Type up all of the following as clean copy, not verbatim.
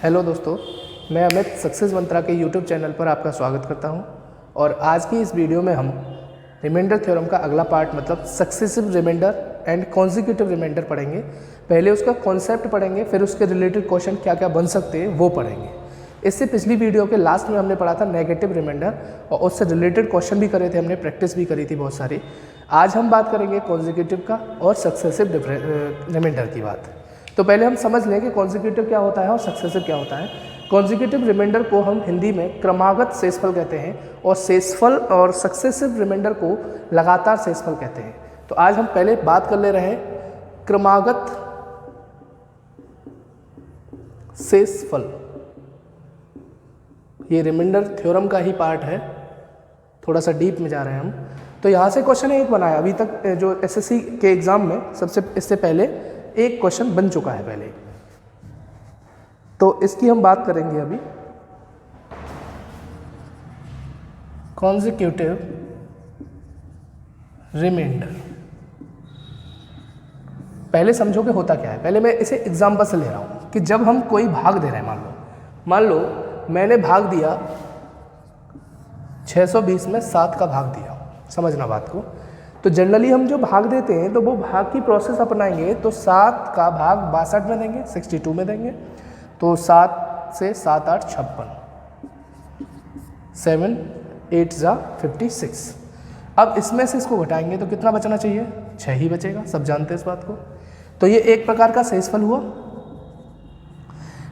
Hello दोस्तों, मैं Amit success मंत्रा के यूट्यूब चैनल पर आपका स्वागत करता हूं। और आज की इस वीडियो में हम रिमाइंडर थ्योरम का अगला पार्ट मतलब successive remainder and consecutive remainder पढ़ेंगे। पहले उसका कॉन्सेप्ट पढ़ेंगे, फिर उसके रिलेटेड क्वेश्चन क्या क्या बन सकते हैं वो पढ़ेंगे। इससे पिछली वीडियो के लास्ट में हमने पढ़ा था नेगेटिव रिमाइंडर और उससे रिलेटेड क्वेश्चन भी करे थे, हमने प्रैक्टिस भी करी थी बहुत सारी। आज हम बात करेंगे कॉन्जिक्यूटिव का और सक्सेसिव रिमाइंडर की बात। तो पहले हम समझ लें कि कॉन्जिक्यूटिव क्या होता है और सक्सेसिव क्या होता है। कॉन्जिक्यूटिव रिमाइंडर को हम हिंदी में क्रमागत शेषफल कहते हैं और शेषफल और सक्सेसिव रिमाइंडर को लगातार शेषफल कहते हैं। तो आज हम पहले बात कर ले रहे हैं क्रमागत शेषफल। ये रिमाइंडर थ्योरम का ही पार्ट है, थोड़ा सा डीप में जा रहे हैं हम। तो यहाँ से क्वेश्चन एक बनाया अभी तक जो एसएससी के एग्जाम में इससे पहले एक क्वेश्चन बन चुका है पहले, तो इसकी हम बात करेंगे अभी। कॉन्जिक्यूटिव रिमाइंडर पहले समझो कि होता क्या है। पहले मैं इसे एग्जाम्पल से ले रहा हूं कि जब हम कोई भाग दे रहे हैं, मान लो मैंने भाग दिया 620 में 7 का भाग दिया। समझना बात को। तो जनरली हम जो भाग देते हैं तो वो भाग की प्रोसेस अपनाएंगे तो 7 का भाग 62 में देंगे, 62 में देंगे। तो 7 से 7 8 56, 7 8 जा 56। अब इसमें से इसको घटाएंगे तो कितना बचना चाहिए? 6 ही बचेगा, सब जानते हैं इस बात को। तो ये एक प्रकार का शेषफल हुआ।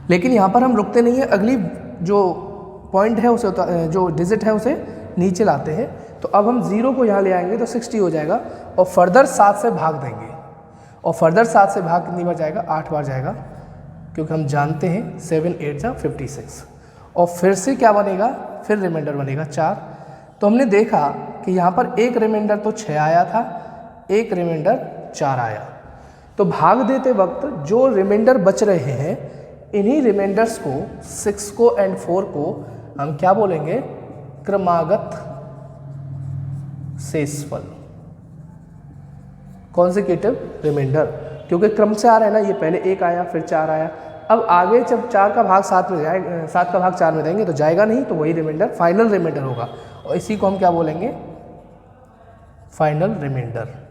लेकिन यहाँ पर हम रुकते नहीं है, अगली जो पॉइंट है उसे जो डिजिट है उसे नीचे लाते हैं। तो अब हम 0 को यहाँ ले आएंगे तो 60 हो जाएगा और फर्दर 7 से भाग देंगे और फर्दर 7 से भाग कितनी बार जाएगा? 8 बार जाएगा, क्योंकि हम जानते हैं 7 8 जा 56। और फिर से क्या बनेगा? फिर रिमाइंडर बनेगा 4। तो हमने देखा कि यहाँ पर एक रिमाइंडर तो 6 आया था, एक रिमाइंडर 4 आया। तो भाग देते वक्त जो रिमाइंडर बच रहे हैं, इन्हीं रिमाइंडर्स को 6 को एंड 4 को हम क्या बोलेंगे? क्रमागत शेषफल, कॉन्जिक्यूटिव रिमाइंडर। क्योंकि क्रम से आ रहा है ना, ये पहले 1 आया फिर 4 आया। अब आगे जब 4 का भाग 7 में जाएगा, 7 का भाग 4 में देंगे तो जाएगा नहीं, तो वही रिमाइंडर फाइनल रिमाइंडर होगा और इसी को हम क्या बोलेंगे? Final remainder.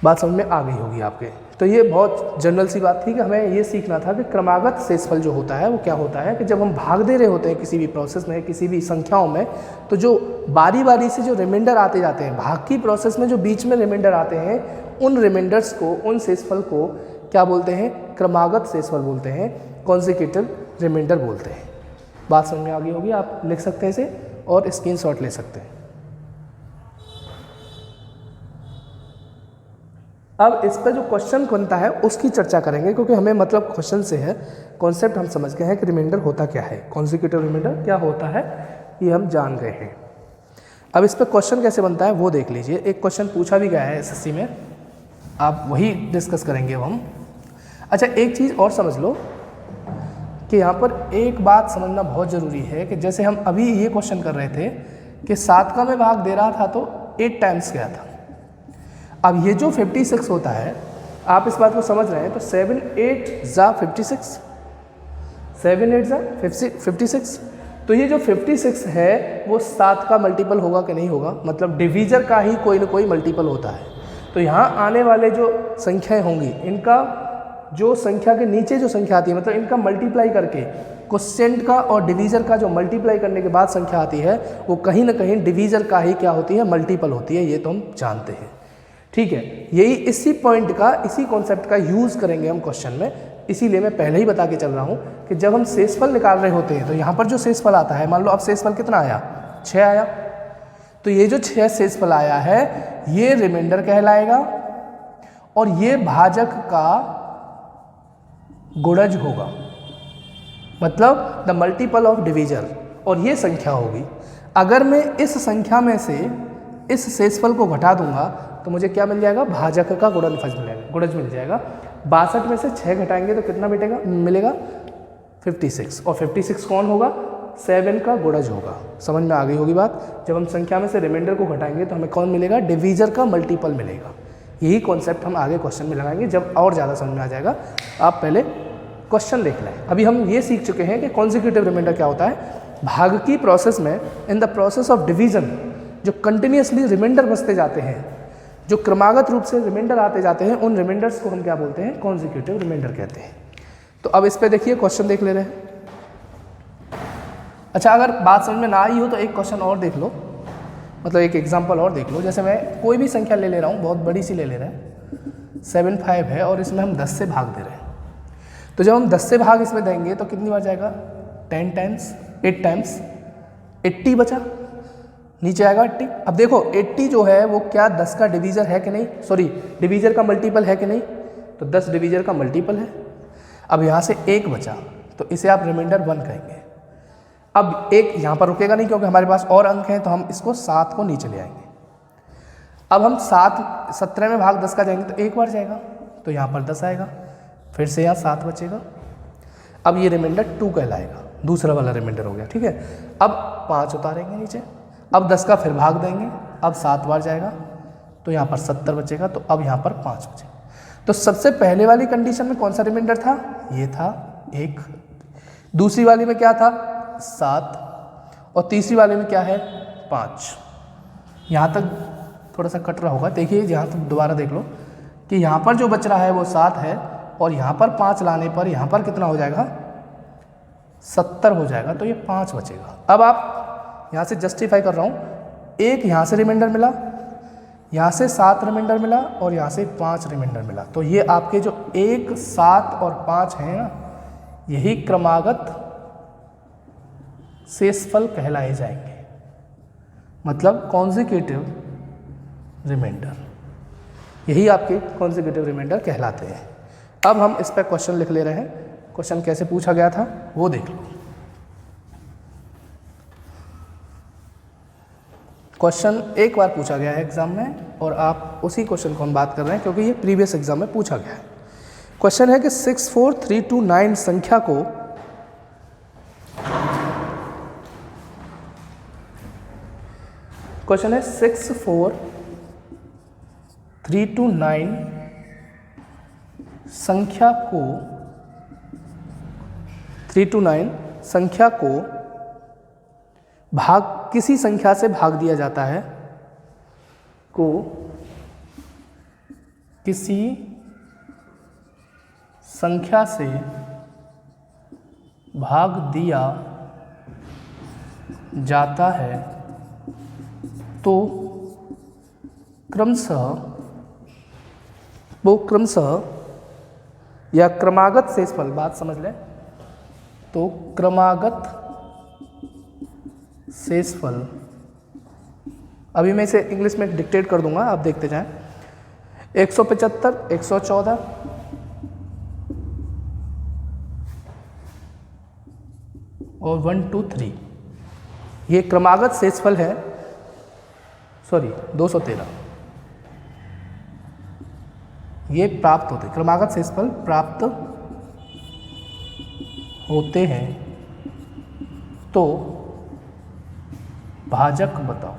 बात समझ में आ गई होगी आपके। तो ये बहुत जनरल सी बात थी कि हमें ये सीखना था कि क्रमागत शेषफल जो होता है वो क्या होता है कि जब हम भाग दे रहे होते हैं किसी भी प्रोसेस में, किसी भी संख्याओं में, तो जो बारी बारी से जो रिमाइंडर आते जाते हैं भाग की प्रोसेस में, जो बीच में रिमाइंडर आते हैं, उन रिमाइंडर्स को, उन शेषफल को क्या बोलते हैं? क्रमागत शेषफल बोलते हैं, कॉन्जिक्यूटिव रिमाइंडर बोलते हैं। बात समझ में आ गई होगी, आप लिख सकते हैं इसे और स्क्रीनशॉट ले सकते हैं। अब इस पर जो क्वेश्चन बनता है उसकी चर्चा करेंगे, क्योंकि हमें मतलब क्वेश्चन से है, कॉन्सेप्ट हम समझ गए हैं कि रिमाइंडर होता क्या है, कॉन्जिक्यूटिव रिमाइंडर क्या होता है ये हम जान गए हैं। अब इस पर क्वेश्चन कैसे बनता है वो देख लीजिए। एक क्वेश्चन पूछा भी गया है एसएससी में, आप वही डिस्कस करेंगे हम। अच्छा, एक चीज़ और समझ लो कि यहाँ पर एक बात समझना बहुत ज़रूरी है कि जैसे हम अभी ये क्वेश्चन कर रहे थे कि 7 का मैं भाग दे रहा था तो 8 टाइम्स गया था। अब ये जो 56 होता है, आप इस बात को समझ रहे हैं, तो 7 8 जा 56, 7 8 जा 56। तो ये जो 56 है वो 7 का मल्टीपल होगा कि नहीं होगा? मतलब डिवीजर का ही कोई ना कोई मल्टीपल होता है। तो यहाँ आने वाले जो संख्याएं होंगी, इनका जो संख्या के नीचे जो संख्या आती है, मतलब इनका मल्टीप्लाई करके, क्वोशिएंट का और डिवीजर का जो मल्टीप्लाई करने के बाद संख्या आती है, वो कहीं ना कहीं डिवीजर का ही क्या होती है? मल्टीपल होती है। ये तो हम जानते हैं, ठीक है। यही इसी पॉइंट का, इसी कॉन्सेप्ट का यूज़ करेंगे हम क्वेश्चन में। इसीलिए मैं पहले ही बता के चल रहा हूँ कि जब हम शेषफल निकाल रहे होते हैं तो यहाँ पर जो शेषफल आता है, मान लो अब शेषफल कितना आया? 6 आया। तो ये जो 6 शेषफल आया है ये रिमाइंडर कहलाएगा और ये भाजक का गुणज होगा, मतलब द मल्टीपल ऑफ डिवीजर, और ये संख्या होगी। अगर मैं इस संख्या में से इस शेषफल को घटा दूंगा तो मुझे क्या मिल जाएगा? भाजक का गुणज मिल जाएगा। 62 में से 6 घटाएंगे तो कितना मिलेगा? 56। और 56 कौन होगा? 7 का गुणज होगा। समझ में आ गई होगी बात। जब हम संख्या में से रिमाइंडर को घटाएंगे तो हमें कौन मिलेगा? डिवीजर का मल्टीपल मिलेगा। यही कॉन्सेप्ट हम आगे क्वेश्चन में लगाएंगे जब और ज़्यादा समझ में आ जाएगा। आप पहले क्वेश्चन देख लें। अभी हम ये सीख चुके हैं कि कॉन्जिक्यूटिव रिमाइंडर क्या होता है। भाग की प्रोसेस में, in the process of division, जो कंटिन्यूसली रिमाइंडर बचते जाते हैं, जो क्रमागत रूप से रिमाइंडर आते जाते हैं, उन रिमाइंडर्स को हम क्या बोलते हैं, कॉन्जिक्यूटिव रिमाइंडर कहते हैं। तो अब इस पे देखिए क्वेश्चन देख ले रहे हैं। अच्छा, अगर बात समझ में ना आई हो तो एक क्वेश्चन और देख लो, मतलब एक एग्जांपल और देख लो। जैसे मैं कोई भी संख्या ले रहा हूँ, बहुत बड़ी सी ले रहे हैं, 75 है और इसमें हम 10 से भाग दे रहे हैं। तो जब हम 10 से भाग इसमें देंगे तो कितनी बार जाएगा, 10 टाइम्स, 8 टाइम्स, 80 बचा, नीचे आएगा 80। अब देखो 80 जो है वो क्या 10 का डिवीज़र है कि नहीं, सॉरी डिवीज़र का मल्टीपल है कि नहीं, तो 10 डिवीज़र का मल्टीपल है। अब यहाँ से 1 बचा तो इसे आप रिमाइंडर 1 कहेंगे। अब 1 यहाँ पर रुकेगा नहीं क्योंकि हमारे पास और अंक हैं, तो हम इसको 7 को नीचे ले आएंगे। अब हम 17 में भाग 10 का जाएंगे तो 1 बार जाएगा, तो यहाँ पर 10 आएगा, फिर से यहाँ 7 बचेगा। अब ये रिमाइंडर 2 कहलाएगा, दूसरा वाला रिमाइंडर हो गया, ठीक है। अब 5 उतारेंगे नीचे, अब 10 का फिर भाग देंगे, अब 7 बार जाएगा तो यहाँ पर 70 बचेगा, तो अब यहाँ पर 5 बचेगा। तो सबसे पहले वाली कंडीशन में कौन सा रिमाइंडर था, ये था 1। दूसरी वाली में क्या था, 7, और तीसरी वाली में क्या है, 5। यहाँ तक थोड़ा सा कट रहा होगा, देखिए यहाँ तक दोबारा देख लो कि यहाँ पर जो बच रहा है वो 7 है, और यहाँ पर 5 लाने पर यहाँ पर कितना हो जाएगा, 70 हो जाएगा, तो ये 5 बचेगा। अब आप यहाँ से जस्टिफाई कर रहा हूँ, 1 यहाँ से रिमाइंडर मिला, यहाँ से 7 रिमाइंडर मिला, और यहाँ से 5 रिमाइंडर मिला, तो ये आपके जो 1, 7 और 5 हैं ना, यही क्रमागत शेषफल कहलाए जाएंगे, मतलब कॉन्जिक्यूटिव रिमाइंडर, यही आपके कॉन्जिक्यूटिव रिमाइंडर कहलाते हैं। अब हम इस पर क्वेश्चन लिख ले रहे हैं। क्वेश्चन कैसे पूछा गया था वो देख लो। क्वेश्चन एक बार पूछा गया है एग्जाम में, और आप उसी क्वेश्चन को हम बात कर रहे हैं क्योंकि ये प्रीवियस एग्जाम में पूछा गया है। क्वेश्चन है कि 64329 संख्या को क्वेश्चन है 64329 संख्या को 329 संख्या को भाग किसी संख्या से भाग दिया जाता है, को किसी संख्या से भाग दिया जाता है तो क्रमशः या क्रमागत शेषफल, बात समझ लें, तो क्रमागत शेषफल, अभी मैं इसे इंग्लिश में डिक्टेट कर दूंगा, आप देखते जाएं। 175, 114 और 1, 2, 3, ये क्रमागत शेषफल है, सॉरी 213, ये प्राप्त होते, क्रमागत शेषफल प्राप्त होते हैं, तो भाजक बताओ।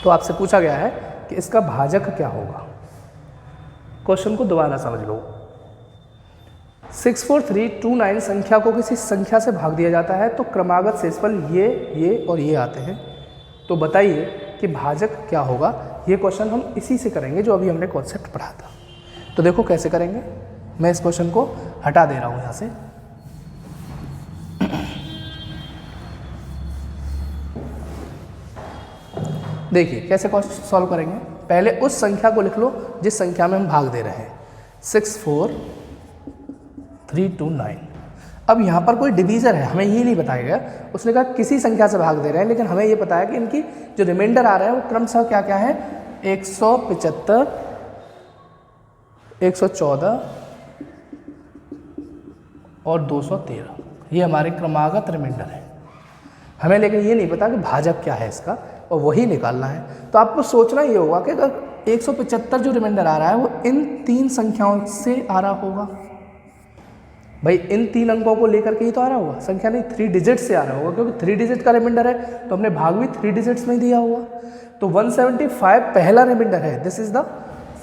तो आपसे पूछा गया है कि इसका भाजक क्या होगा। क्वेश्चन को दोबारा समझ लो। 64329 संख्या को किसी संख्या से भाग दिया जाता है तो क्रमागत शेषफल ये और ये आते हैं, तो बताइए कि भाजक क्या होगा। ये क्वेश्चन हम इसी से करेंगे जो अभी हमने कॉन्सेप्ट पढ़ा था। तो देखो कैसे करेंगे, मैं इस क्वेश्चन को हटा दे रहा हूँ यहाँ से। देखिए कैसे क्वेश्चन सॉल्व करेंगे। पहले उस संख्या को लिख लो जिस संख्या में हम भाग दे रहे हैं, 64329। अब यहाँ पर कोई डिवीज़र है, हमें ये नहीं बताया गया, उसने कहा किसी संख्या से भाग दे रहे हैं, लेकिन हमें ये पता है कि इनकी जो रिमाइंडर आ रहा है वो क्रमशः क्या क्या है, 175, 114 और 213, ये हमारे क्रमागत रिमाइंडर है। हमें लेकिन ये नहीं पता कि भाजक क्या है इसका, और वही निकालना है। तो आपको सोचना ये होगा कि अगर 175 जो रिमाइंडर आ रहा है वो इन 3 संख्याओं से आ रहा होगा, भाई इन 3 अंकों को लेकर के ही तो आ रहा होगा, संख्या नहीं 3 डिजिट से आ रहा होगा, क्योंकि 3 डिजिट का रिमाइंडर है तो हमने भाग भी 3 डिजिट्स में दिया होगा। तो 175 पहला रिमाइंडर है, this is the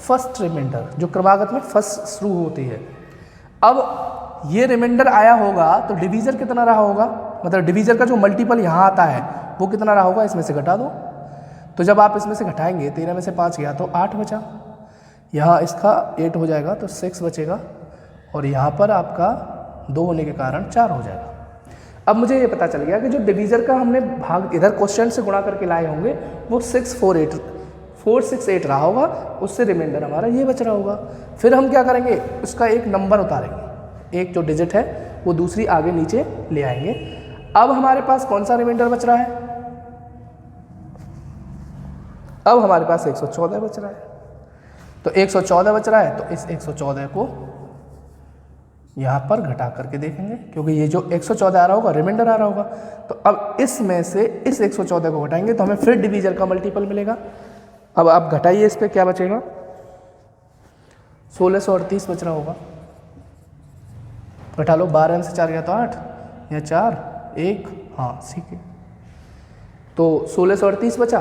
first remainder, जो क्रमागत में फर्स्ट शुरू होती है। अब ये रिमाइंडर आया होगा तो डिवीजर कितना रहा होगा, मतलब डिवीजर का जो मल्टीपल यहाँ आता है वो कितना रहा होगा, इसमें से घटा दो। तो जब आप इसमें से घटाएंगे 13 में से 5 गया तो 8 बचा, यहाँ इसका 8 हो जाएगा तो 6 बचेगा, और यहाँ पर आपका 2 होने के कारण 4 हो जाएगा। अब मुझे ये पता चल गया कि जो डिवीज़र का हमने भाग इधर क्वेश्चन से गुणा करके लाए होंगे वो 468 रहा होगा, उससे रिमाइंडर हमारा ये बच रहा होगा। फिर हम क्या करेंगे, उसका एक नंबर उतारेंगे, एक जो डिजिट है वो दूसरी आगे नीचे ले आएंगे। अब हमारे पास कौन सा रिमाइंडर बच रहा है, अब हमारे पास 114 बच रहा है। तो 114 बच रहा है तो इस 114 को यहाँ पर घटा करके देखेंगे, क्योंकि ये जो 114 आ रहा होगा रिमाइंडर आ रहा होगा। तो अब इसमें से इस 114 को घटाएंगे तो हमें फिर डिवीजर का मल्टीपल मिलेगा। अब आप घटाइए, इस पे क्या बचेगा, 1638 बच रहा होगा। घटा लो, 12 में से 4 गया तो 8, या 4 1, हाँ ठीक है, तो 1638 बचा।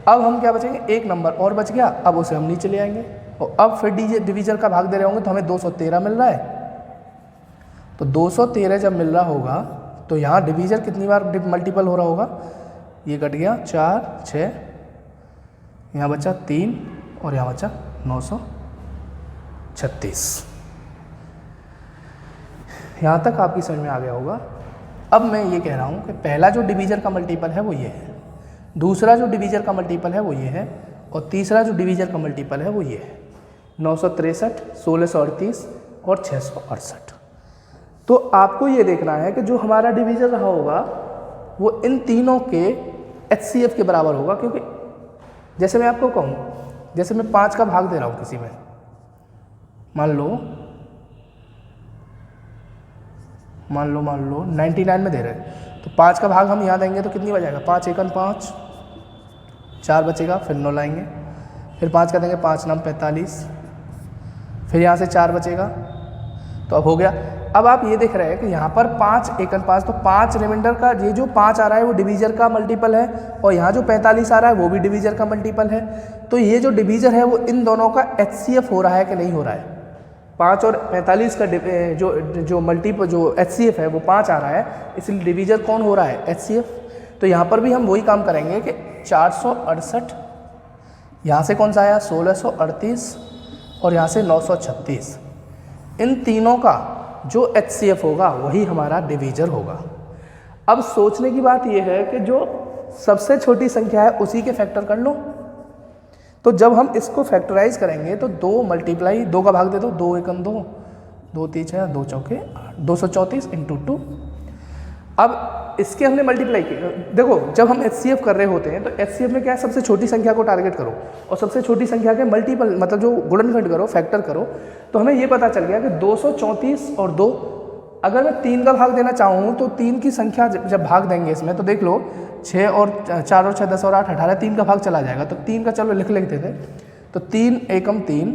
अब हम क्या बचेंगे, एक नंबर और बच गया, अब उसे हम नीचे ले आएंगे और अब फिर डिवीजर का भाग दे रहे होंगे तो हमें 213 मिल रहा है। तो 213 जब मिल रहा होगा तो यहाँ डिवीजर कितनी बार मल्टीपल हो रहा होगा, ये कट गया 4 6, यहाँ बचा 3 और यहाँ बचा 936। यहाँ तक आपकी समझ में आ गया होगा। अब मैं ये कह रहा हूँ कि पहला जो डिवीजर का मल्टीपल है वो ये है, दूसरा जो डिवीजर का मल्टीपल है वो ये है, और तीसरा जो डिवीजर का मल्टीपल है वो ये है, 963, 1638 और 668। तो आपको ये देखना है कि जो हमारा डिवीजर रहा होगा वो इन तीनों के HCF के बराबर होगा। क्योंकि जैसे मैं आपको कहूँ, जैसे मैं 5 का भाग दे रहा हूँ किसी में, मान लो 99 में दे रहे हैं, तो 5 का भाग हम यहाँ देंगे तो कितनी बचेगा, 5 एकन 5, 4 बचेगा, फिर 9 लाएंगे, फिर 5 का देंगे, 5 9 45, फिर यहाँ से 4 बचेगा, तो अब हो गया। अब आप ये देख रहे हैं कि यहाँ पर 5 एकन 5, तो 5 रिमाइंडर का ये जो 5 आ रहा है वो डिवीजर का मल्टीपल है, और यहाँ जो 45 आ रहा है वो भी डिवीजर का मल्टीपल है। तो ये जो डिवीजर है वो इन दोनों का HCF हो रहा है कि नहीं हो रहा है। 5 और 45 का जो मल्टीपल जो HCF है वो 5 आ रहा है, इसलिए डिवीजर कौन हो रहा है, HCF। तो यहाँ पर भी हम वही काम करेंगे कि 468, यहाँ से कौन सा आया 1638, और यहाँ से 936, इन तीनों का जो HCF होगा वही हमारा डिवीजर होगा। अब सोचने की बात यह है कि जो सबसे छोटी संख्या है उसी के फैक्टर कर लो। तो जब हम इसको फैक्टराइज करेंगे तो 2 मल्टीप्लाई 2 का भाग दे दो, 2 एकम 2, 2 3 6 2 चौके 8, 234 इंटू 2। अब इसके हमने मल्टीप्लाई किया। देखो जब हम HCF कर रहे होते हैं तो HCF में क्या है, सबसे छोटी संख्या को टारगेट करो और सबसे छोटी संख्या के मल्टीपल मतलब जो गुणनखंड करो, फैक्टर करो। तो हमें ये पता चल गया कि 234 और 2, अगर मैं 3 का भाग देना चाहूँ तो 3 की संख्या जब भाग देंगे इसमें तो देख लो 6 और 4 और 6 10 और 8 18, 3 का भाग चला जाएगा। तो 3 का चलो लिख लेते थे, तो 3 एकम 3,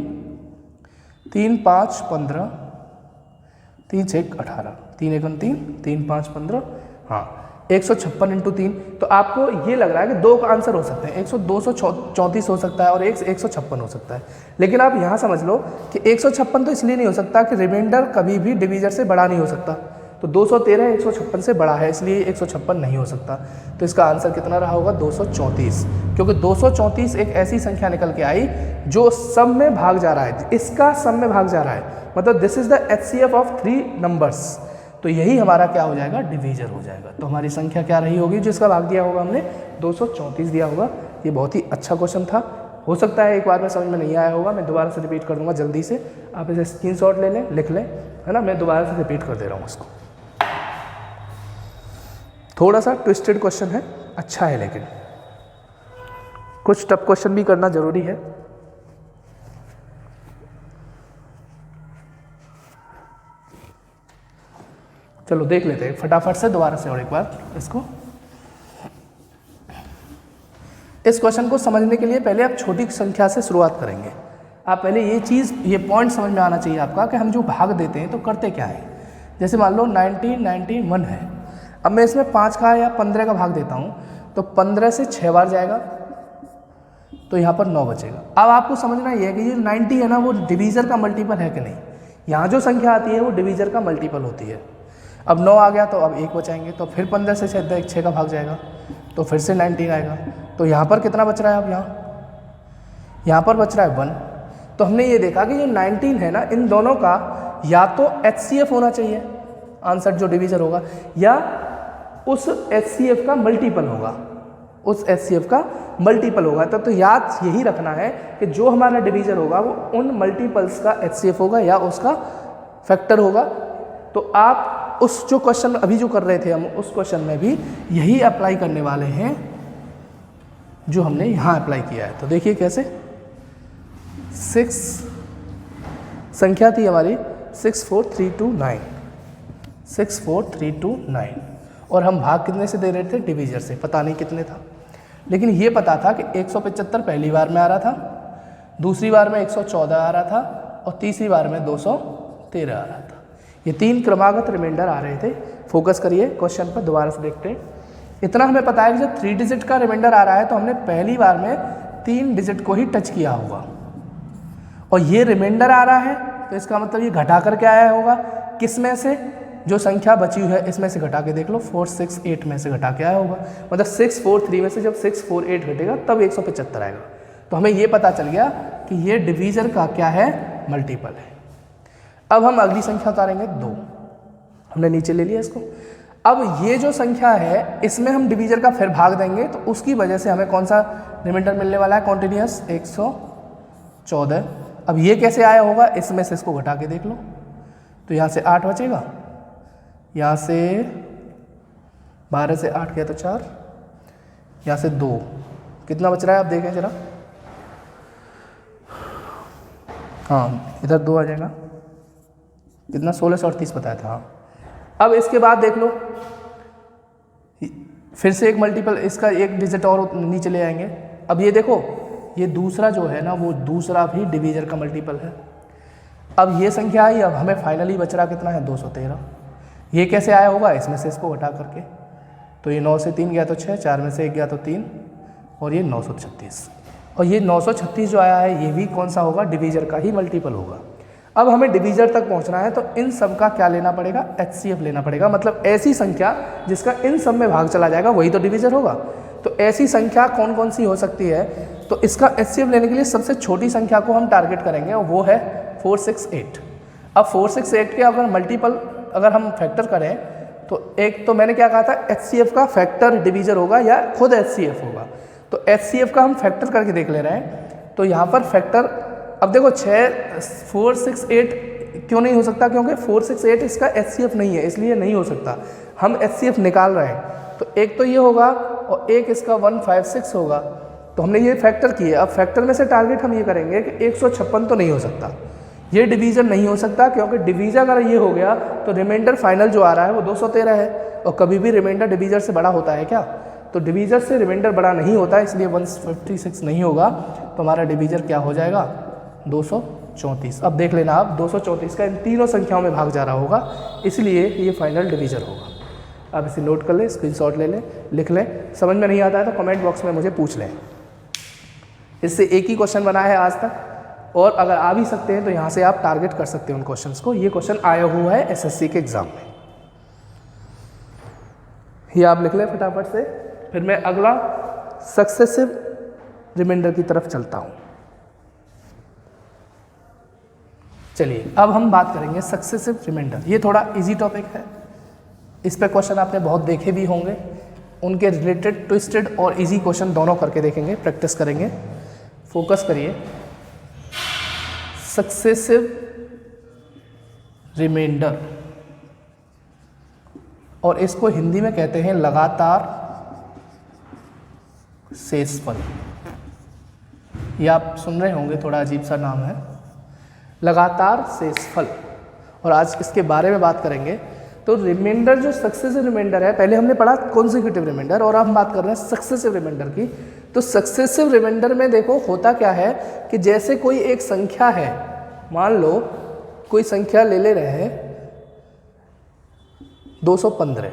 3 5 15, 3 6 18, 3 एकम 3, 3 5 15, हाँ 156 इंटू 3। तो आपको ये लग रहा है कि 2 का आंसर हो सकते हैं, 234 हो सकता है और 156 हो सकता है। लेकिन आप यहाँ समझ लो कि 156 तो इसलिए नहीं हो सकता कि रिमाइंडर कभी भी डिवीजर से बड़ा नहीं हो सकता। तो 213 156 से बड़ा है, इसलिए 156 नहीं हो सकता। तो इसका आंसर कितना रहा होगा, 234, क्योंकि 234 एक ऐसी संख्या निकल के आई जो सब में भाग जा रहा है, इसका सब में भाग जा रहा है, मतलब this is the HCF of 3 numbers. तो यही हमारा क्या हो जाएगा, डिवीजर हो जाएगा। तो हमारी संख्या क्या रही होगी, जिसका भाग दिया होगा हमने 234 दिया होगा। ये बहुत ही अच्छा क्वेश्चन था। हो सकता है एक बार में समझ में नहीं आया होगा, मैं दोबारा से रिपीट कर दूंगा जल्दी से, आप इसे स्क्रीनशॉट ले लें, लिख लें, है ना। मैं दोबारा से रिपीट कर दे रहा हूँ इसको। थोड़ा सा ट्विस्टेड क्वेश्चन है, अच्छा है, लेकिन कुछ टफ क्वेश्चन भी करना जरूरी है। चलो देख लेते हैं फटाफट से दोबारा से और एक बार इसको। इस क्वेश्चन को समझने के लिए पहले आप छोटी संख्या से शुरुआत करेंगे। आप पहले ये पॉइंट समझ में आना चाहिए आपका कि हम जो भाग देते हैं तो करते क्या है। जैसे मान लो 1991 है, अब मैं इसमें 5 का या 15 का भाग देता हूँ तो 15 से 6 बार जाएगा, तो यहाँ पर 9 बचेगा। अब आपको समझना ये है कि ये 90 है ना, वो डिवीज़र का मल्टीपल है कि नहीं। यहाँ जो संख्या आती है वो डिवीज़र का मल्टीपल होती है। अब 9 आ गया तो अब 1 बचाएंगे, तो फिर 15 से 6 का भाग जाएगा, तो फिर से 19 आएगा। तो यहाँ पर कितना बच रहा है? अब यहाँ पर बच रहा है 1। तो हमने ये देखा कि ये 19 है ना, इन दोनों का या तो HCF होना चाहिए आंसर जो डिवीज़र होगा, या उस HCF का मल्टीपल होगा, उस HCF का मल्टीपल होगा। तो याद यही रखना है कि जो हमारा डिवीज़र होगा वो उन मल्टीपल्स का HCF होगा या उसका फैक्टर होगा। तो आप उस जो क्वेश्चन अभी जो कर रहे थे हम, उस क्वेश्चन में भी यही अप्लाई करने वाले हैं जो हमने यहाँ अप्लाई किया है। तो देखिए कैसे, 6 संख्या थी हमारी 64329, 64329, और हम भाग कितने से दे रहे थे? डिवीज़र से। पता नहीं कितने था, लेकिन ये पता था कि 175 पहली बार में आ रहा था, दूसरी बार में 114 आ रहा था, और तीसरी बार में 213 आ रहा था। ये 3 क्रमागत रिमाइंडर आ रहे थे। फोकस करिए क्वेश्चन पर, दोबारा से देखते हैं। इतना हमें पता है कि जब 3 डिजिट का रिमाइंडर आ रहा है तो हमने पहली बार में 3 डिजिट को ही टच किया होगा, और ये रिमाइंडर आ रहा है तो इसका मतलब ये घटा करके आया होगा। किस में से? जो संख्या बची हुई है इसमें से घटा के देख लो, 468 में से घटा के आया होगा। मतलब 643 में से जब 648 घटेगा तब 175 आएगा। तो हमें ये पता चल गया कि ये डिवीज़र का क्या है? मल्टीपल है। अब हम अगली संख्या उतारेंगे 2, हमने नीचे ले लिया इसको। अब ये जो संख्या है इसमें हम डिवीज़र का फिर भाग देंगे, तो उसकी वजह से हमें कौन सा रिमाइंडर मिलने वाला है? कॉन्टिन्यूस 114। अब ये कैसे आया होगा? इसमें से इसको घटा के देख लो, तो यहाँ से 8 बचेगा, यहाँ से 12 से 8 गया तो 4, यहाँ से 2, कितना बच रहा है आप देखें जरा। हाँ, इधर 2 आ जाएगा, कितना? 1638 बताया था। हाँ, अब इसके बाद देख लो, फिर से एक मल्टीपल, इसका एक डिजिट और नीचे ले आएंगे। अब ये देखो, ये दूसरा जो है ना, वो दूसरा भी डिवीज़र का मल्टीपल है। अब ये संख्या आई, अब हमें फाइनली बच रहा कितना है? 213। ये कैसे आया होगा? इसमें से इसको घटा करके, तो ये 9 से 3 गया तो 6, 4 में से 1 गया तो 3, और ये 936। और ये 936 जो आया है ये भी कौन सा होगा? डिवीज़र का ही मल्टीपल होगा। अब हमें डिवीज़र तक पहुंचना है, तो इन सब का क्या लेना पड़ेगा? HCF लेना पड़ेगा। मतलब ऐसी संख्या जिसका इन सब में भाग चला जाएगा वही तो डिवीज़र होगा। तो ऐसी संख्या कौन कौन सी हो सकती है? तो इसका HCF लेने के लिए सबसे छोटी संख्या को हम टारगेट करेंगे, और वो है 468। अब 468 के अगर मल्टीपल अगर हम फैक्टर करें, तो एक तो मैंने क्या कहा था, HCF का फैक्टर डिवीज़र होगा या खुद HCF होगा। तो HCF का हम फैक्टर करके देख ले रहे हैं। तो यहाँ पर फैक्टर, अब देखो 468 क्यों नहीं हो सकता? क्योंकि 468 इसका HCF नहीं है, इसलिए नहीं हो सकता। हम HCF निकाल रहे हैं, तो एक तो ये होगा और एक इसका 156 होगा। तो हमने ये फैक्टर किए। अब फैक्टर में से टारगेट हम ये करेंगे कि 156 तो नहीं हो सकता, ये डिवीज़र नहीं हो सकता, क्योंकि डिवीज़र अगर ये हो गया तो रिमाइंडर फाइनल जो आ रहा है वो 213 है, और कभी भी रिमाइंडर डिवीज़र से बड़ा होता है क्या? तो डिवीज़र से रिमाइंडर बड़ा नहीं होता, इसलिए 156 नहीं होगा। तो हमारा डिवीज़र क्या हो जाएगा? 234। अब देख लेना आप, 234 का इन तीनों संख्याओं में भाग जा रहा होगा, इसलिए ये फाइनल डिवीज़र होगा। आप इसे नोट कर लें, स्क्रीनशॉट ले लें, लिख लें। समझ में नहीं आता है तो कमेंट बॉक्स में मुझे पूछ लें। इससे एक ही क्वेश्चन बना है आज तक, और अगर आ भी सकते हैं तो यहाँ से आप टारगेट कर सकते हैं उन क्वेश्चंस को। ये क्वेश्चन आया हुआ है SSC के एग्जाम में, ये आप लिख लें फटाफट से। फिर मैं अगला सक्सेसिव रिमाइंडर की तरफ चलता हूँ। चलिए अब हम बात करेंगे सक्सेसिव रिमाइंडर। ये थोड़ा इजी टॉपिक है, इस पे क्वेश्चन आपने बहुत देखे भी होंगे। उनके रिलेटेड ट्विस्टेड और इजी क्वेश्चन दोनों करके देखेंगे, प्रैक्टिस करेंगे। फोकस करिए। सक्सेसिव रिमाइंडर, और इसको हिंदी में कहते हैं लगातार शेषफल। ये आप सुन रहे होंगे, थोड़ा अजीब सा नाम है, लगातार शेषफल। और आज इसके बारे में बात करेंगे। तो रिमाइंडर जो सक्सेसिव रिमाइंडर है, पहले हमने पढ़ा कॉन्सेक्यूटिव रिमाइंडर, और अब हम बात कर रहे हैं सक्सेसिव रिमाइंडर की। तो सक्सेसिव रिमाइंडर में देखो होता क्या है कि जैसे कोई एक संख्या है, मान लो कोई संख्या ले रहे हैं 215,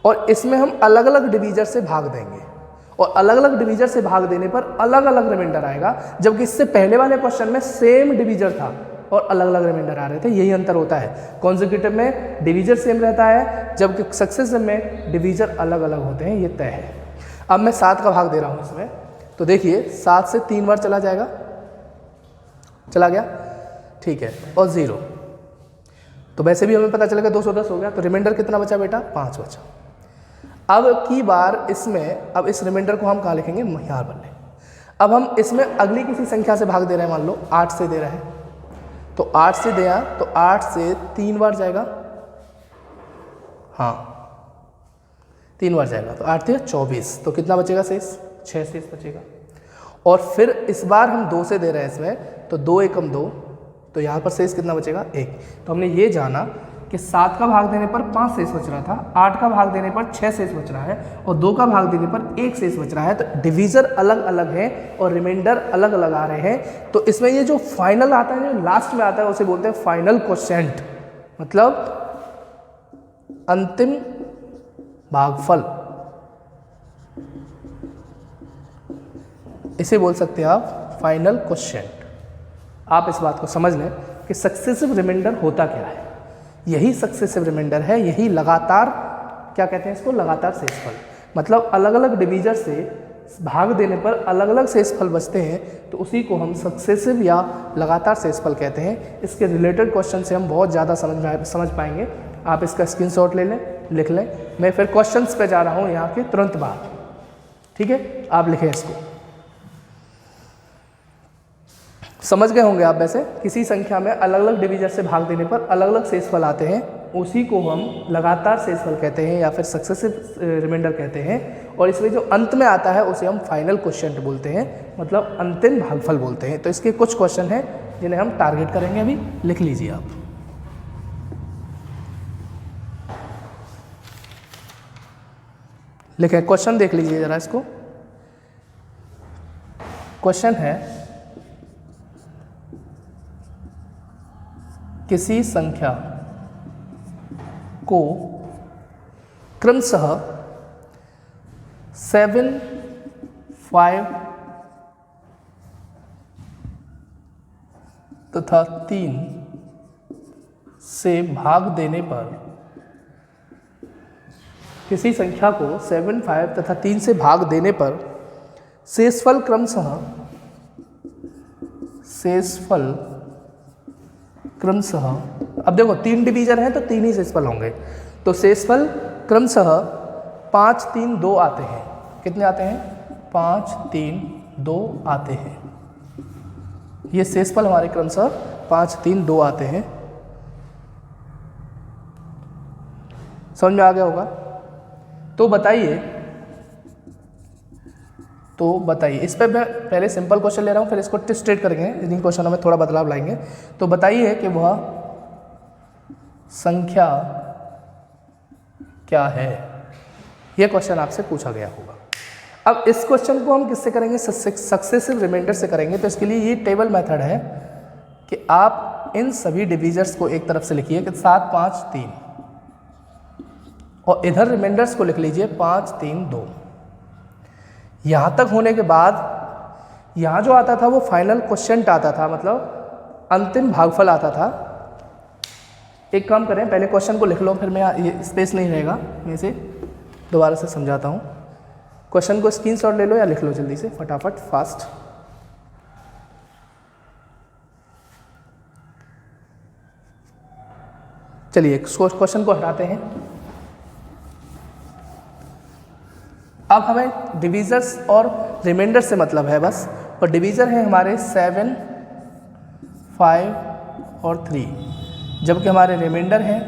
और इसमें हम अलग अलग डिवीज़र से भाग देंगे। और अलग अलग डिवीजर से भाग देने पर अलग अलग रिमाइंडर आएगा, जबकि इससे पहले वाले क्वेश्चन में सेम डिवीजर था और अलग अलग रिमाइंडर आ रहे थे। यही अंतर होता है, कॉन्जिक्यूटिव में डिवीजर सेम रहता है, जबकि सक्सेसिव में डिवीजर अलग अलग होते हैं, ये तय है। अब मैं 7 का भाग दे रहा हूँ इसमें, तो देखिए 7 से 3 बार चला जाएगा, चला गया, ठीक है, और 0, तो वैसे भी हमें पता चलेगा 210 हो गया, तो रिमाइंडर कितना बचा बेटा, 5 बचा। अब की बार इसमें, अब इस रिमाइंडर को हम कहाँ लिखेंगे, यहाँ पर लें। अब हम इसमें अगली किसी संख्या से भाग दे रहे हैं, मान लो 8 से दे रहे हैं, तो 8 से दिया तो 8 से 3 बार जाएगा, हाँ 3 बार जाएगा, तो 8 × 24, तो कितना बचेगा शेष, 6 शेष बचेगा। और फिर इस बार हम 2 से दे रहे हैं इसमें, तो 2 × 2, तो यहाँ पर शेष कितना बचेगा, 1। तो हमने ये जाना कि 7 का भाग देने पर 5 शेष बच रहा था, 8 का भाग देने पर 6 शेष बच रहा है, और 2 का भाग देने पर 1 शेष बच रहा है। तो डिवीज़र अलग अलग है और रिमाइंडर अलग अलग आ रहे हैं। तो इसमें ये जो फाइनल आता है, जो लास्ट में आता है, उसे बोलते हैं फाइनल क्वोशिएंट, मतलब अंतिम भागफल, इसे बोल सकते हैं आप फाइनल क्वोशिएंट। आप इस बात को समझ लें कि सक्सेसिव रिमाइंडर होता क्या है, यही सक्सेसिव रिमाइंडर है, यही लगातार, क्या कहते हैं इसको, लगातार शेषफल। मतलब अलग अलग डिवीजर से भाग देने पर अलग अलग शेषफल बचते हैं, तो उसी को हम सक्सेसिव या लगातार शेषफल कहते हैं। इसके रिलेटेड क्वेश्चन से हम बहुत ज़्यादा समझ पाएंगे। आप इसका स्क्रीनशॉट ले लें, लिख लें। मैं फिर क्वेश्चंस पे जा रहा हूँ यहाँ के तुरंत बाद, ठीक है, आप लिखें इसको। समझ गए होंगे आप। वैसे किसी संख्या में अलग अलग डिवीजर से भाग देने पर अलग अलग शेषफल आते हैं, उसी को हम लगातार शेषफल कहते हैं या फिर सक्सेसिव रिमाइंडर कहते हैं। और इसमें जो अंत में आता है उसे हम फाइनल क्वोशिएंट बोलते हैं, मतलब अंतिम भागफल बोलते हैं। तो इसके कुछ क्वेश्चन हैं जिन्हें हम टारगेट करेंगे, अभी लिख लीजिए आप। लिखें, क्वेश्चन देख लीजिए जरा इसको। क्वेश्चन है, किसी संख्या को क्रमशः 7, 5 तथा 3 से भाग देने पर, किसी संख्या को 7, 5 तथा 3 से भाग देने पर शेषफल क्रमशः अब देखो 3 डिवीजर हैं तो 3 ही शेषफल होंगे, तो शेषफल क्रमशः 5, 3, 2 आते हैं। कितने आते हैं, 5, 3, 2 आते हैं। ये शेषफल हमारे क्रमशः 5, 3, 2 आते हैं। समझ में आ गया होगा। तो बताइए, इस पर मैं पहले सिंपल क्वेश्चन ले रहा हूँ, फिर इसको स्ट्रेट करेंगे, इन क्वेश्चनों में थोड़ा बदलाव लाएंगे। तो बताइए कि वह संख्या क्या है, यह क्वेश्चन आपसे पूछा गया होगा। अब इस क्वेश्चन को हम किससे करेंगे, सक्सेसिव रिमाइंडर से करेंगे। तो इसके लिए ये टेबल मेथड है कि आप इन सभी डिवीजर्स को एक तरफ से लिखिए कि 7, 5, 3, और इधर रिमाइंडर्स को लिख लीजिए 5, 3, 2। यहाँ तक होने के बाद यहाँ जो आता था वो फाइनल क्वोशिएंट आता था, मतलब अंतिम भागफल आता था। एक काम करें, पहले क्वेश्चन को लिख लो, फिर मैं ये स्पेस नहीं रहेगा, मैं इसे दोबारा से समझाता हूँ। क्वेश्चन को स्क्रीनशॉट ले लो या लिख लो जल्दी से, फटाफट, फास्ट। चलिए क्वेश्चन को हटाते हैं। अब हमें डिवीजर्स और रिमाइंडर से मतलब है बस, और डिवीजर है हमारे 7, 5 और 3, जबकि हमारे रिमाइंडर हैं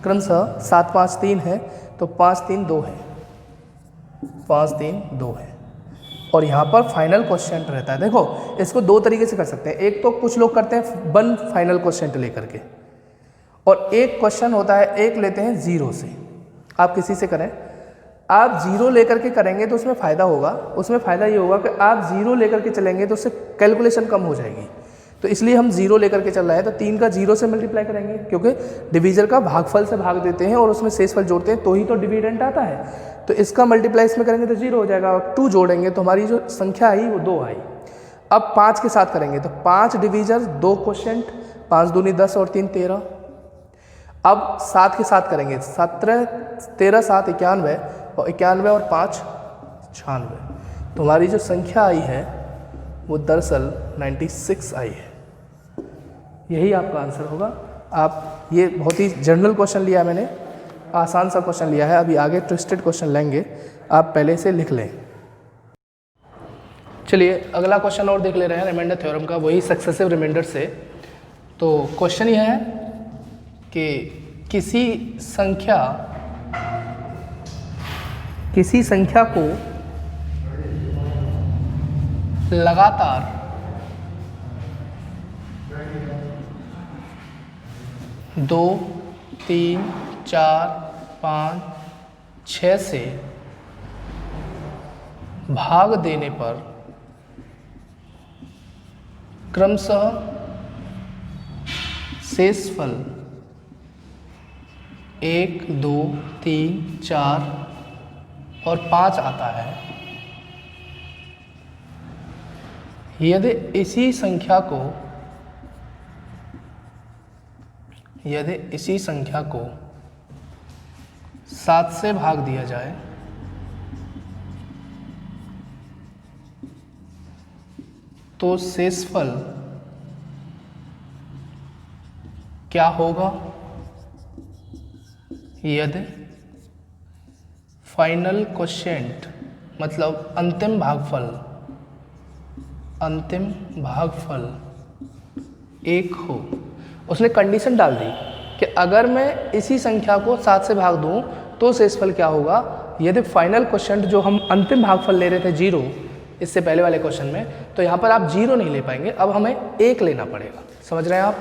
क्रमशः 7, 5, 3 है, तो 5, 3, 2 है, 5, 3, 2 है। और यहाँ पर फाइनल क्वोशिएंट रहता है। देखो इसको दो तरीके से कर सकते हैं। एक तो कुछ लोग करते हैं 1 फाइनल क्वोशिएंट लेकर के, और एक क्वेश्चन होता है, एक लेते हैं 0 से। आप किसी से करें, आप 0 लेकर के करेंगे तो उसमें फ़ायदा होगा। उसमें फ़ायदा ये होगा कि आप 0 लेकर के चलेंगे तो उससे कैलकुलेशन कम हो जाएगी। तो इसलिए हम 0 लेकर के चल रहे हैं। तो 3 का 0 से मल्टीप्लाई करेंगे, क्योंकि डिवीजर का भागफल से भाग देते हैं और उसमें शेषफल जोड़ते हैं तो ही तो डिविडेंड आता है। तो इसका मल्टीप्लाई इसमें करेंगे तो 0 हो जाएगा, और 2 जोड़ेंगे तो हमारी जो संख्या आई वो 2 आई। अब 5 के साथ करेंगे तो 5 डिवीजन 2 क्वोशेंट, 5 दूनी 10 और 3 13। अब 7 के साथ करेंगे 17, 13 7 91, और 91 और 5 96। तो हमारी जो संख्या आई है वो दरअसल 96 आई है। यही आपका आंसर होगा। आप ये बहुत ही जनरल क्वेश्चन लिया मैंने, आसान सा क्वेश्चन लिया है, अभी आगे ट्विस्टेड क्वेश्चन लेंगे, आप पहले से लिख लें। चलिए अगला क्वेश्चन और देख ले रहे हैं रिमाइंडर थ्योरम का, वही सक्सेसिव रिमाइंडर से। तो क्वेश्चन यह है कि किसी संख्या को लगातार 2 3 4 5 6 से भाग देने पर क्रमशः शेषफल 1 2 3 4 और 5 आता है, यदि इसी संख्या को 7 से भाग दिया जाए तो शेषफल क्या होगा? यदि फाइनल क्वोशिएंट मतलब अंतिम भागफल 1 हो। उसने कंडीशन डाल दी कि अगर मैं इसी संख्या को 7 से भाग दूं तो शेषफल क्या होगा, यदि फाइनल क्वोशिएंट जो हम अंतिम भागफल ले रहे थे 0 इससे पहले वाले क्वेश्चन में, तो यहाँ पर आप 0 नहीं ले पाएंगे, अब हमें 1 लेना पड़ेगा। समझ रहे हैं आप?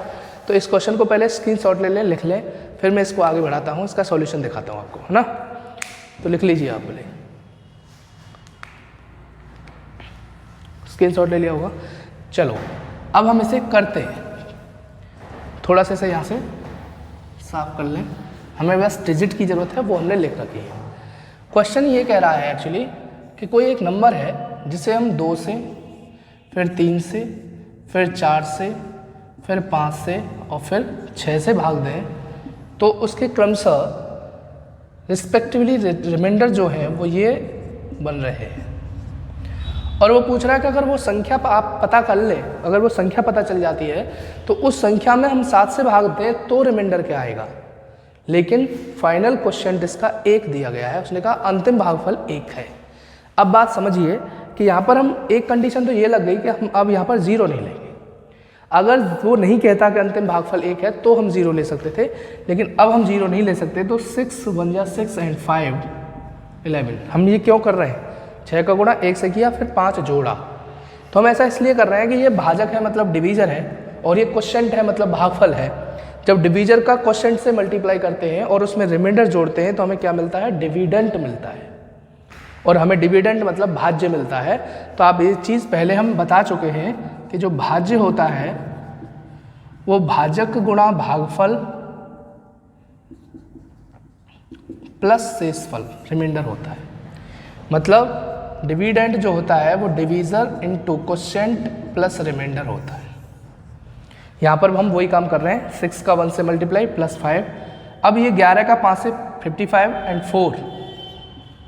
तो इस क्वेश्चन को पहले स्क्रीनशॉट ले लें, लिख लें, फिर मैं इसको आगे बढ़ाता हूँ, इसका सॉल्यूशन दिखाता हूँ आपको, है ना। तो लिख लीजिए आप बोले, स्क्रीनशॉट ले लिया होगा। चलो अब हम इसे करते हैं, थोड़ा सा इसे यहाँ से साफ कर लें, हमें बस डिजिट की ज़रूरत है, वो हमने लिख रखी है। क्वेश्चन ये कह रहा है एक्चुअली कि कोई एक नंबर है जिसे हम 2 से, फिर 3 से, फिर 4 से, फिर 5 से और फिर 6 से भाग दें, तो उसके क्रमशः रिस्पेक्टिवली रिमाइंडर जो है वो ये बन रहे हैं। और वो पूछ रहा है कि अगर वो संख्या आप पता कर ले, अगर वो संख्या पता चल जाती है तो उस संख्या में हम 7 से भाग दें तो रिमाइंडर क्या आएगा। लेकिन फाइनल क्वोशिएंट इसका 1 दिया गया है, उसने कहा अंतिम भागफल 1 है। अब बात समझिए कि यहाँ पर हम एक कंडीशन तो ये लग गई कि हम अब यहाँ पर 0 नहीं लेंगे। अगर वो नहीं कहता कि अंतिम भागफल 1 है तो हम 0 ले सकते थे, लेकिन अब हम 0 नहीं ले सकते। तो 6 1 जा 6 एंड 5 11। हम ये क्यों कर रहे हैं? 6 का गुणा 1 से किया, फिर 5 जोड़ा। तो हम ऐसा इसलिए कर रहे हैं कि ये भाजक है मतलब डिवीजर है, और ये क्वोशिएंट है मतलब भागफल है। जब डिवीजर का क्वोशिएंट से मल्टीप्लाई करते हैं और उसमें रिमाइंडर जोड़ते हैं तो हमें क्या मिलता है? डिविडेंट मिलता है, और हमें डिविडेंट मतलब भाज्य मिलता है। तो आप ये चीज़ पहले हम बता चुके हैं कि जो भाज्य होता है वो भाजक गुणा भागफल प्लस शेषफल रिमाइंडर होता है। मतलब डिविडेंट जो होता है वो divisor into quotient plus remainder होता है। यहाँ पर हम वही काम कर रहे हैं, 6 का 1 से मल्टीप्लाई प्लस 5। अब ये 11 का 5 से 55 एंड 4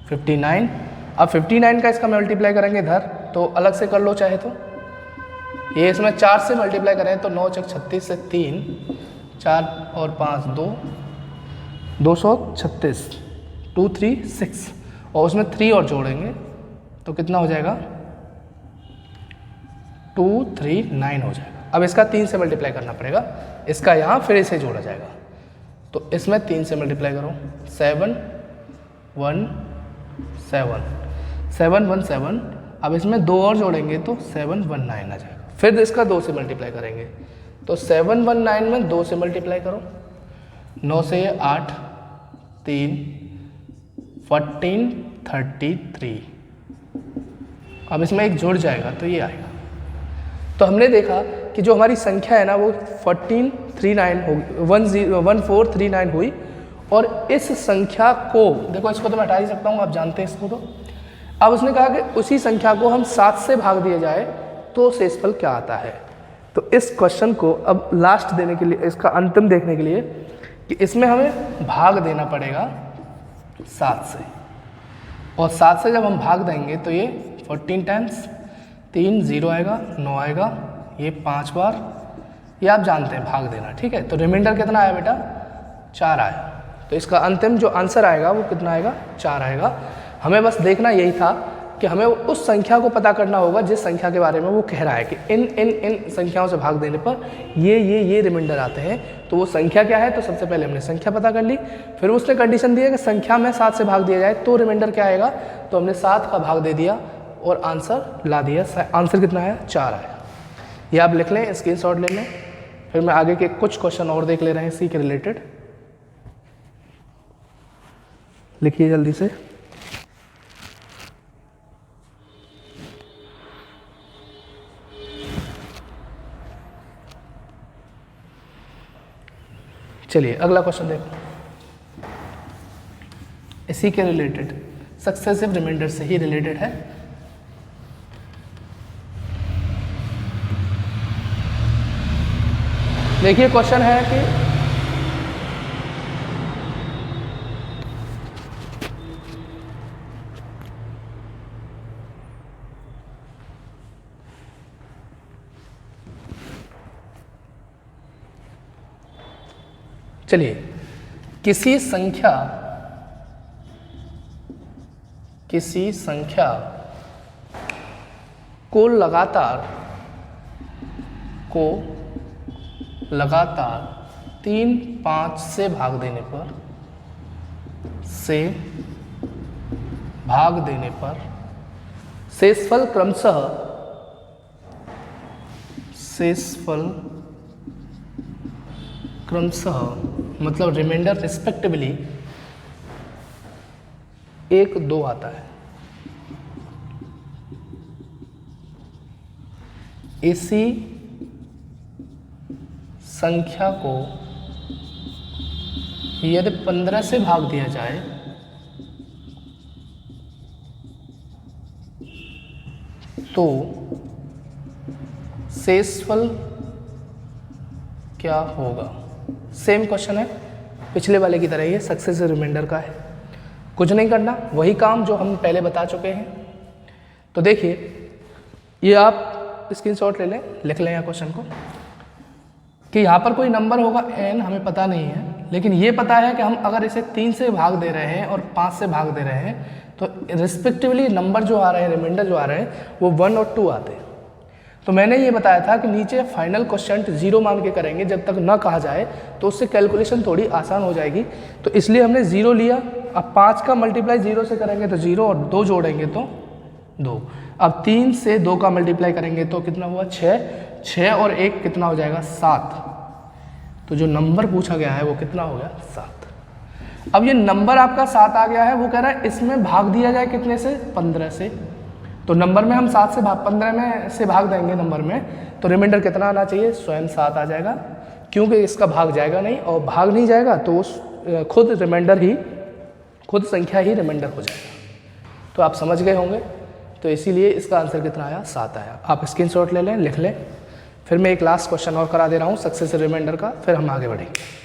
59। अब 59 का इसका मल्टीप्लाई करेंगे इधर, तो अलग से कर लो चाहे तो। ये इसमें 4 से मल्टीप्लाई करें तो 9 चक 36 से 3 4 और 5 2 236 2 3 6, और उसमें 3 और जोड़ेंगे तो कितना हो जाएगा? 239 हो जाएगा। अब इसका 3 से मल्टीप्लाई करना पड़ेगा, इसका यहाँ फिर इसे जोड़ा जाएगा। तो इसमें 3 से मल्टीप्लाई करो, 7 1 7 7 1 7। अब इसमें 2 और जोड़ेंगे तो 719 आ जाएगा। फिर इसका 2 से मल्टीप्लाई करेंगे तो 719 में 2 से मल्टीप्लाई करो, 9 से 8 3 14 33। अब इसमें एक जुड़ जाएगा तो ये आएगा। तो हमने देखा कि जो हमारी संख्या है ना वो 1439 हो 1439 हुई, और इस संख्या को, देखो इसको तो मैं हटा ही सकता हूँ, आप जानते हैं इसको। तो अब उसने कहा कि उसी संख्या को हम 7 से भाग दिया जाए तो शेषफल क्या आता है। तो इस क्वेश्चन को अब लास्ट देने के लिए, इसका अंतिम देखने के लिए, कि इसमें हमें भाग देना पड़ेगा 7 से, और 7 से जब हम भाग देंगे तो ये 14 टाइम्स 3 0 आएगा, 9 आएगा, ये 5 बार, ये आप जानते हैं भाग देना, ठीक है। तो रिमाइंडर कितना आया बेटा, 4 आया। तो इसका अंतिम जो आंसर आएगा वो कितना आएगा, 4 आएगा। हमें बस देखना यही था कि हमें उस संख्या को पता करना होगा जिस संख्या के बारे में वो कह रहा है कि इन संख्याओं से भाग देने पर ये रिमाइंडर आते हैं। तो वो संख्या क्या है, तो सबसे पहले हमने संख्या पता कर ली, फिर उसने कंडीशन दी है कि संख्या में 7 से भाग दिया जाए तो रिमाइंडर क्या आएगा, तो हमने 7 का भाग दे दिया और आंसर ला दिया। आंसर कितना आया, 4 आया। ये आप लिख लें, स्क्रीनशॉट ले लें, फिर मैं आगे के कुछ क्वेश्चन और देख ले रहे हैं इसी के रिलेटेड। लिखिए जल्दी से। चलिए अगला क्वेश्चन देखो, इसी के रिलेटेड, सक्सेसिव रिमाइंडर से ही रिलेटेड है। देखिए क्वेश्चन है कि चलिए किसी संख्या को लगातार 3 5 से भाग देने पर शेषफल क्रमशः मतलब रिमाइंडर रिस्पेक्टिवली 1 2 आता है। इसी संख्या को यदि 15 से भाग दिया जाए तो शेषफल क्या होगा। सेम क्वेश्चन है, पिछले वाले की तरह ही है, सक्सेसिव रिमाइंडर का है। कुछ नहीं करना, वही काम जो हम पहले बता चुके हैं। तो देखिए, ये आप स्क्रीनशॉट ले लें, लिख लें यहाँ क्वेश्चन को, कि यहाँ पर कोई नंबर होगा n, हमें पता नहीं है, लेकिन ये पता है कि हम अगर इसे 3 से भाग दे रहे हैं और 5 से भाग दे रहे हैं तो रिस्पेक्टिवली नंबर जो आ रहे हैं, रिमाइंडर जो आ रहे हैं वो 1 और 2 आते हैं। तो मैंने ये बताया था कि नीचे फाइनल क्वेश्चन 0 मान के करेंगे, जब तक ना कहा जाए तो उससे कैलकुलेशन थोड़ी आसान हो जाएगी। तो इसलिए हमने 0 लिया। अब 5 का मल्टीप्लाई 0 से करेंगे तो 0, और 2 जोड़ेंगे तो 2। अब 3 से 2 का मल्टीप्लाई करेंगे तो कितना हुआ, 6 और 1 कितना हो जाएगा, 7। तो जो नंबर पूछा गया है वो कितना हो गया, 7। अब ये नंबर आपका 7 आ गया है, वो कह रहा है इसमें भाग दिया जाए कितने से, 15 से। तो नंबर में हम 7 से 15 में से भाग देंगे नंबर में, तो रिमाइंडर कितना आना चाहिए, स्वयं 7 आ जाएगा, क्योंकि इसका भाग जाएगा नहीं, और भाग नहीं जाएगा तो उस खुद संख्या ही रिमाइंडर हो जाएगा। तो आप समझ गए होंगे। तो इसीलिए इसका आंसर कितना आया, 7 आया। आप स्क्रीनशॉट ले लें, लिख लें। फिर मैं एक लास्ट क्वेश्चन और करा दे रहा हूँ सक्सेसिव रिमाइंडर का, फिर हम आगे बढ़ेंगे।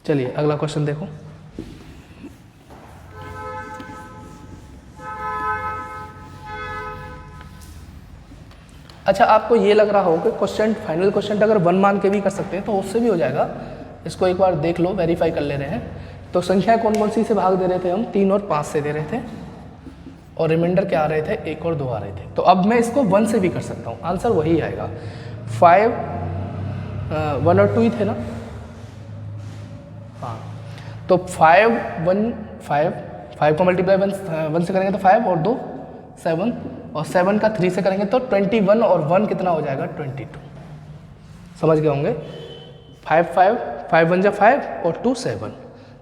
चलिए अगला क्वेश्चन देखो। अच्छा, आपको ये लग रहा हो कि क्वेश्चन, फाइनल क्वेश्चन अगर 1 मान के भी कर सकते हैं तो उससे भी हो जाएगा। इसको एक बार देख लो, वेरीफाई कर ले रहे हैं। तो संख्या कौन कौन सी से भाग दे रहे थे हम, 3 और 5 से दे रहे थे, और रिमाइंडर क्या आ रहे थे, 1 और 2 आ रहे थे। तो अब मैं इसको 1 से भी कर सकता हूँ, आंसर वही आएगा। 1 और 2 ही थे ना, हाँ। तो 5 को मल्टीप्लाई 1 से करेंगे तो 5 और 2 7, और 7 का 3 से करेंगे तो 21, और 1 कितना हो जाएगा, 22। समझ गए होंगे। 5 1 जा 5 और 2 7,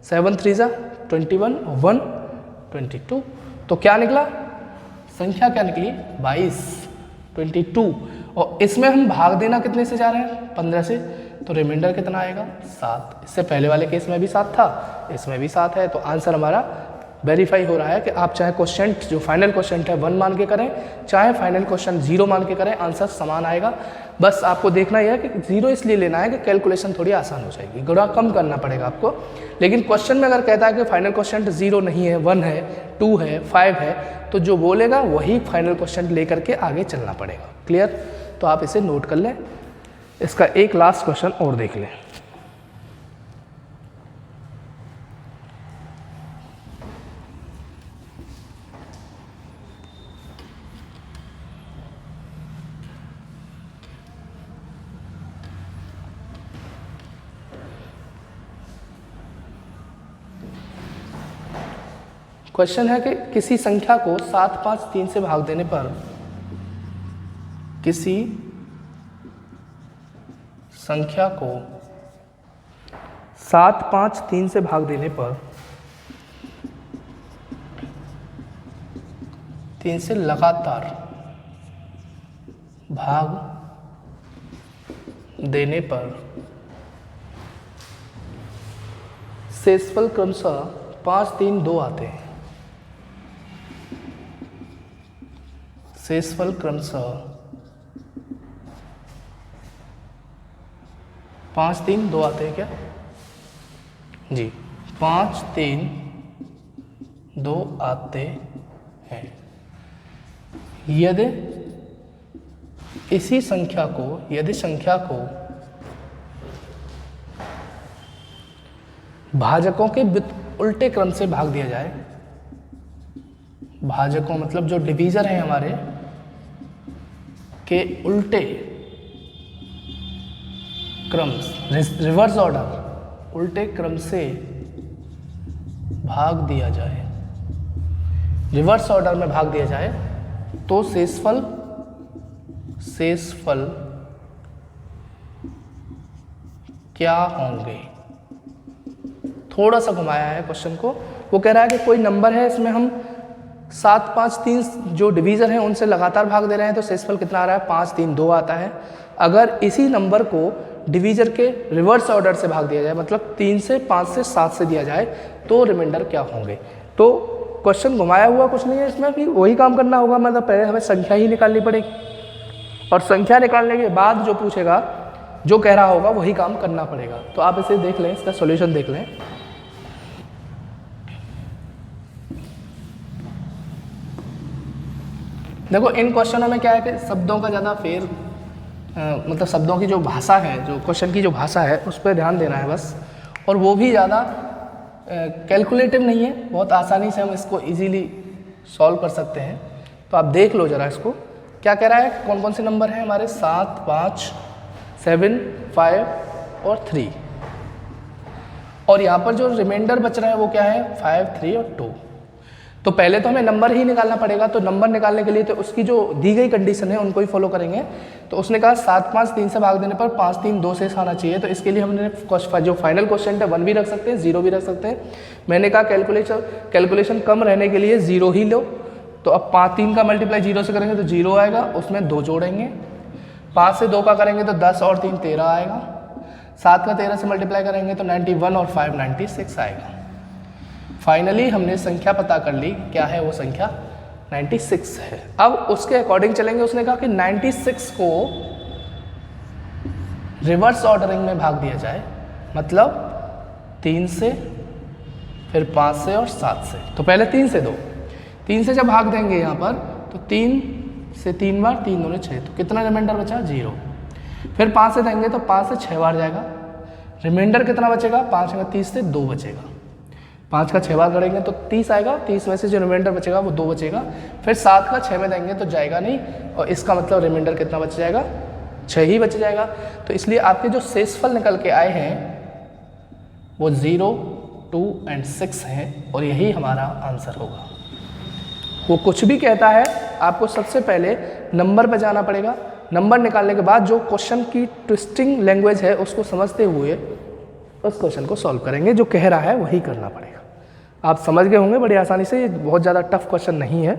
7 3 जा 21 और 1 22। तो क्या निकला, संख्या क्या निकली, 22, 22। और इसमें हम भाग देना कितने से जा रहे हैं, 15 से, तो रिमाइंडर कितना आएगा, 7। इससे पहले वाले केस में भी 7 था, इसमें भी 7 है, तो आंसर हमारा वेरीफाई हो रहा है कि आप चाहे क्वेश्चन जो फाइनल क्वेश्चन है 1 मान के करें, चाहे फाइनल क्वेश्चन 0 मान के करें, आंसर समान आएगा। बस आपको देखना यह है कि 0 इसलिए लेना है कि कैलकुलेशन थोड़ी आसान हो जाएगी, गुणा कम करना पड़ेगा आपको। लेकिन क्वेश्चन में अगर कहता है कि फाइनल क्वेश्चन 0 नहीं है, 1 है, 2 है, 5 है, तो जो बोलेगा वही फाइनल क्वेश्चन लेकर के आगे चलना पड़ेगा। क्लियर? तो आप इसे नोट कर लें। इसका एक लास्ट क्वेश्चन और देख लें। क्वेश्चन है कि किसी संख्या को 7, 5, 3 से भाग देने पर, किसी संख्या को 7, 5, 3 से भाग देने पर 3 से लगातार भाग देने पर शेषफल क्रमशः 5, 3, 2 आते हैं। शेषफल क्रमशः 5, 3, 2 आते हैं क्या जी? 5, 3, 2 आते हैं। यदि इसी संख्या को, यदि संख्या को भाजकों के उल्टे क्रम से भाग दिया जाए, भाजकों मतलब जो डिवीजर हैं हमारे के उल्टे क्रम, रिवर्स ऑर्डर, उल्टे क्रम से भाग दिया जाए, रिवर्स ऑर्डर में भाग दिया जाए, तो शेषफल क्या होंगे? थोड़ा सा घुमाया है क्वेश्चन को। वो कह रहा है कि कोई नंबर है, इसमें हम 7, 5, 3 जो डिवीजर हैं उनसे लगातार भाग दे रहे हैं, तो शेषफल कितना आ रहा है, 5, 3, 2 आता है। अगर इसी नंबर को डिवीजर के रिवर्स ऑर्डर से भाग दिया जाए, मतलब 3 से 5 से 7 से दिया जाए, तो रिमाइंडर क्या होंगे? तो क्वेश्चन घुमाया हुआ कुछ नहीं है, इसमें भी वही काम करना होगा। मतलब पहले हमें संख्या ही निकालनी पड़ेगी और संख्या निकालने के बाद जो पूछेगा, जो कह रहा होगा वही काम करना पड़ेगा। तो आप इसे देख लें, इसका सॉल्यूशन देख लें। देखो इन क्वेश्चनों में क्या है कि शब्दों का ज़्यादा मतलब शब्दों की जो भाषा है, जो क्वेश्चन की जो भाषा है उस पर ध्यान देना है बस। और वो भी ज़्यादा कैलकुलेटिव नहीं है, बहुत आसानी से हम इसको इजीली सॉल्व कर सकते हैं। तो आप देख लो ज़रा इसको, क्या कह रहा है, कौन कौन से नंबर हैं हमारे, 7, 5, 7, 5 और 3। और यहाँ पर जो रिमाइंडर बच रहा है वो क्या है, 5, 3 और 2। तो पहले तो हमें नंबर ही निकालना पड़ेगा। तो नंबर निकालने के लिए तो उसकी जो दी गई कंडीशन है उनको ही फॉलो करेंगे। तो उसने कहा 7, 5, 3 से भाग देने पर 5, 3, 2 से आना चाहिए। तो इसके लिए हमने जो फाइनल क्वेश्चन है 1 भी रख सकते हैं, 0 भी रख सकते हैं। मैंने कहा कैलकुलेशन कम रहने के लिए 0 ही लो। तो अब 5, 3 का मल्टीप्लाई 0 से करेंगे तो 0 आएगा, उसमें 2 जोड़ेंगे। 5 से 2 का करेंगे तो 10 और 3 13 आएगा। 7 का 13 से मल्टीप्लाई करेंगे तो 91 और 5 96 आएगा। फाइनली हमने संख्या पता कर ली, क्या है वो संख्या 96 है। अब उसके अकॉर्डिंग चलेंगे। उसने कहा कि 96 को रिवर्स ऑर्डरिंग में भाग दिया जाए, मतलब 3 से, फिर 5 से और 7 से। तो पहले 3 से 2, 3 से जब भाग देंगे यहाँ पर तो 3 से 3 बार, 3 दूने 6, तो कितना रिमाइंडर बचा, 0। फिर 5 से देंगे तो 5 से 6 बार जाएगा, रिमाइंडर कितना बचेगा, 5 में 30 से 2 बचेगा। 5 का 6 बार करेंगे तो 30 आएगा, 30 में से जो रिमाइंडर बचेगा वो 2 बचेगा। फिर 7 का 6 में देंगे तो जाएगा नहीं, और इसका मतलब रिमाइंडर कितना बच जाएगा, 6 ही बच जाएगा। तो इसलिए आपके जो शेषफल निकल के आए हैं वो 0, 2 और 6 हैं, और यही हमारा आंसर होगा। वो कुछ भी कहता है, आपको सबसे पहले नंबर पे जाना पड़ेगा। नंबर निकालने के बाद जो क्वेश्चन की ट्विस्टिंग लैंग्वेज है उसको समझते हुए उस क्वेश्चन को सॉल्व करेंगे। जो कह रहा है वही करना पड़ेगा। आप समझ गए होंगे बड़ी आसानी से, ये बहुत ज़्यादा टफ क्वेश्चन नहीं है,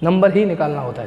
नंबर ही निकालना होता है।